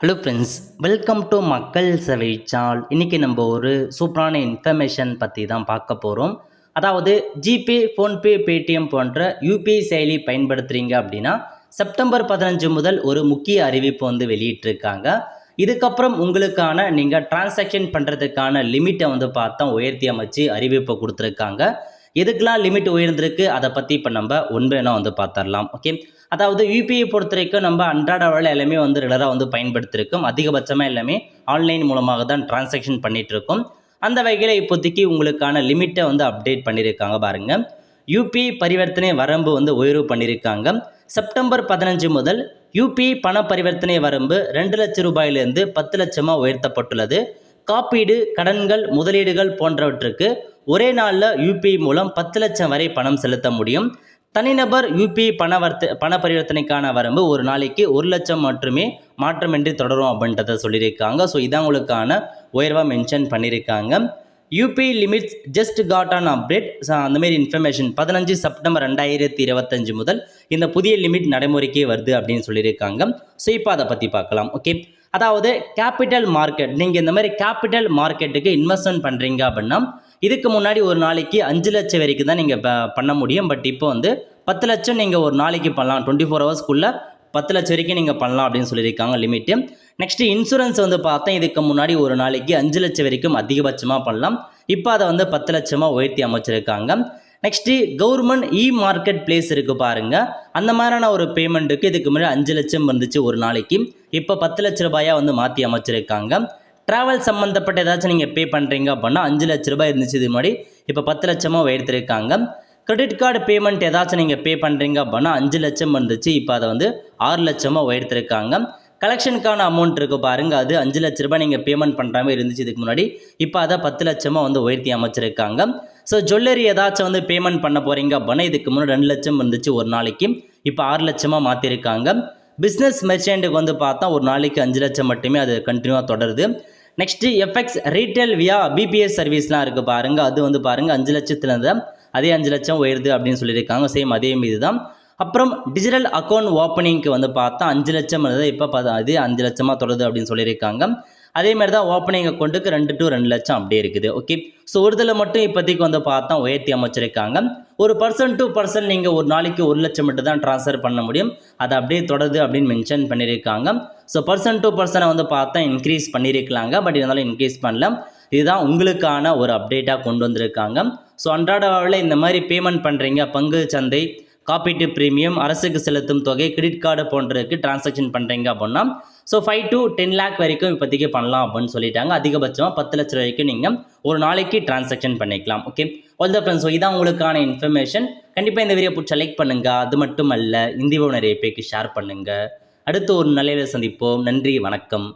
Hello friends, welcome to மக்கள் சேவை சால். இன்றைக்கி நம்ம ஒரு சூப்பரான இன்ஃபர்மேஷன் பற்றி தான் பார்க்க போகிறோம். அதாவது ஜிபே, ஃபோன்பே, பேடிஎம் போன்ற யூபிஐ செயலி பயன்படுத்துகிறீங்க அப்படின்னா செப்டம்பர் 15 முதல் ஒரு முக்கிய அறிவிப்பு வெளியிட்டிருக்காங்க. இதுக்கப்புறம் உங்களுக்கான நீங்கள் டிரான்சாக்ஷன் பண்ணுறதுக்கான லிமிட்டை பார்த்தா உயர்த்தி அமைச்சு அறிவிப்பை கொடுத்துருக்காங்க. எதுக்கெல்லாம் லிமிட் உயர்ந்திருக்கு அதை பற்றி இப்போ நம்ம ஒன்பேனா பார்த்துடலாம். ஓகே, அதாவது யூபிஐ பொறுத்த வரைக்கும் நம்ம அன்றாட வேலை எல்லாமே ரெகுலராக பயன்படுத்திருக்கோம். அதிகபட்சமாக எல்லாமே ஆன்லைன் மூலமாக தான் டிரான்சாக்ஷன் பண்ணிட்டு இருக்கோம். அந்த வகையில் இப்போதைக்கு உங்களுக்கான லிமிட்டை அப்டேட் பண்ணியிருக்காங்க பாருங்கள். யூபிஐ பரிவர்த்தனை வரம்பு உயர்வு பண்ணியிருக்காங்க. செப்டம்பர் 15 முதல் யூபிஐ பண பரிவர்த்தனை வரம்பு 2 லட்சம் ரூபாயிலிருந்து 10 லட்சமாக உயர்த்தப்பட்டுள்ளது. காப்பீடு, கடன்கள், முதலீடுகள் போன்றவற்றுக்கு ஒரே நாளில் யூபிஐ மூலம் 10 லட்சம் வரை பணம் செலுத்த முடியும். தனிநபர் யூபிஐ பண பரிவர்த்தனைக்கான வரம்பு ஒரு நாளைக்கு 1 லட்சம் மட்டுமே மாற்றமின்றி தொடரும் அப்படின்றத சொல்லியிருக்காங்க. ஸோ இதான் உங்களுக்கான உயர்வாக மென்ஷன் பண்ணியிருக்காங்க. UPI limits just got on update. அந்தமாரி இன்ஃபர்மேஷன் 15 செப்டம்பர் 2025 முதல் இந்த புதிய லிமிட் நடைமுறைக்கே வருது அப்படின்னு சொல்லியிருக்காங்க. ஸோ இப்போ அதை பற்றி பார்க்கலாம். ஓகே, அதாவது கேபிட்டல் மார்க்கெட், நீங்கள் இந்த மாதிரி கேபிட்டல் மார்க்கெட்டுக்கு இன்வெஸ்ட்மெண்ட் பண்ணுறீங்க அப்படின்னா இதுக்கு முன்னாடி ஒரு நாளைக்கு 5 லட்சம் வரைக்கும் தான் நீங்கள் பண்ண முடியும். பட் இப்போ 10 லட்சம் நீங்கள் ஒரு நாளைக்கு பண்ணலாம். 24 ஹவர்ஸ்க்குள்ளே 10 லட்சம் வரைக்கும் நீங்கள் பண்ணலாம் அப்படின்னு சொல்லியிருக்காங்க லிமிட்டு. நெக்ஸ்ட்டு இன்சூரன்ஸ் பார்த்தா இதுக்கு முன்னாடி ஒரு நாளைக்கு 5 லட்சம் வரைக்கும் அதிகபட்சமாக பண்ணலாம். இப்போ அதை 10 லட்சமாக உயர்த்தி அமைச்சிருக்காங்க. நெக்ஸ்ட்டு கவர்மெண்ட் மார்க்கெட் பிளேஸ் இருக்குது பாருங்கள். அந்த மாதிரியான ஒரு பேமெண்ட்டுக்கு இதுக்கு முன்னாடி 5 லட்சம் இருந்துச்சு ஒரு நாளைக்கு. இப்போ 10 லட்ச ரூபாயாக மாற்றி அமைச்சிருக்காங்க. ட்ராவல் சம்மந்தப்பட்ட ஏதாச்சும் நீங்கள் பே பண்ணுறீங்க அப்படின்னா 5 லட்ச ரூபாய் இருந்துச்சு இது மாதிரி, இப்போ 10 லட்சமாக உயர்த்திருக்காங்க. கிரெடிட் கார்டு பேமெண்ட் ஏதாச்சும் நீங்கள் பே பண்ணுறீங்க அப்படின்னா 5 லட்சம் இருந்துச்சு, இப்போ அதை 6 லட்சமாக உயர்த்திருக்காங்க. கலெக்ஷனுக்கான அமௌண்ட் இருக்குது பாருங்கள், அது 5 லட்ச ரூபாய் நீங்கள் பேமெண்ட் பண்ணுற மாதிரி இருந்துச்சு இதுக்கு முன்னாடி, இப்போ அதை 10 லட்சமாக உயர்த்தி அமைச்சிருக்காங்க. ஸோ ஜுவல்லரி ஏதாச்சும் பேமெண்ட் பண்ண போகிறீங்க அப்படின்னா இதுக்கு முன்னாடி 2 லட்சம் இருந்துச்சு ஒரு நாளைக்கு, இப்போ 6 லட்சமாக மாற்றிருக்காங்க. பிஸ்னஸ் மெர்ச்சண்ட்டுக்கு பார்த்தா ஒரு நாளைக்கு 5 லட்சம் மட்டுமே அது கண்டினியூவாக தொடருது. நெக்ஸ்ட்டு எஃப்எக்ஸ் ரீட்டைல் வியா பிபிஎஸ் சர்வீஸ்லாம் இருக்குது பாருங்கள், அது பாருங்கள் 5 லட்சத்துலேருந்து அதே 5 லட்சம் உயருது அப்படின்னு சொல்லியிருக்காங்க. சேம் அதே மீது தான். அப்புறம் டிஜிட்டல் அக்கௌண்ட் ஓப்பனிங்க்கு பார்த்தா 5 லட்சம் இருந்தது, இப்போ அதே 5 லட்சமாக தொடருது அப்படின்னு சொல்லியிருக்காங்க. அதேமாதிரி தான் ஓப்பனிங் அக்கௌண்ட்டுக்கு 2 to 2 லட்சம் அப்படியே இருக்குது. ஓகே, ஸோ ஒரு இதில் மட்டும் இப்போதைக்கு பார்த்தா உயர்த்தி அமைச்சிருக்காங்க. ஒரு பர்சன் டு பர்சன் நீங்கள் ஒரு நாளைக்கு 1 லட்சம் மட்டும் தான் ட்ரான்ஸ்ஃபர் பண்ண முடியும், அது அப்படியே தொடருது அப்படின்னு மென்ஷன் பண்ணியிருக்காங்க. ஸோ பர்சன் டு பர்சனை பார்த்தா இன்க்ரீஸ் பண்ணியிருக்கலாங்க, பட் இருந்தாலும் இன்க்ரீஸ் பண்ணல. இதுதான் உங்களுக்கான ஒரு அப்டேட்டாக கொண்டு வந்திருக்காங்க. ஸோ அன்றாட வாழ்வில் இந்த மாதிரி பேமெண்ட் பண்ணுறீங்க, பங்கு சந்தை, காப்பீட்டு பிரீமியம், அரசுக்கு செலுத்தும் தொகை, கிரெடிட் கார்டு போன்றதுக்கு டிரான்சாக்ஷன் பண்ணுறீங்க அப்படின்னா ஸோ 5 to 10 lakh வரைக்கும் இப்போதைக்கு பண்ணலாம் அப்படின்னு சொல்லிட்டாங்க. அதிகபட்சமாக 10 லட்சம் வரைக்கும் நீங்கள் ஒரு நாளைக்கு டிரான்சாக்ஷன் பண்ணிக்கலாம். Okay, all the friends, so இதான் உங்களுக்கான இன்ஃபர்மேஷன். கண்டிப்பாக இந்த வீடியோ பிடிச்ச லைக் பண்ணுங்கள். அது மட்டும் அல்ல, இந்த வீடியோ நிறைய பேருக்கு ஷேர் பண்ணுங்கள். அடுத்து ஒரு நல்ல சந்திப்போம். நன்றி, வணக்கம்.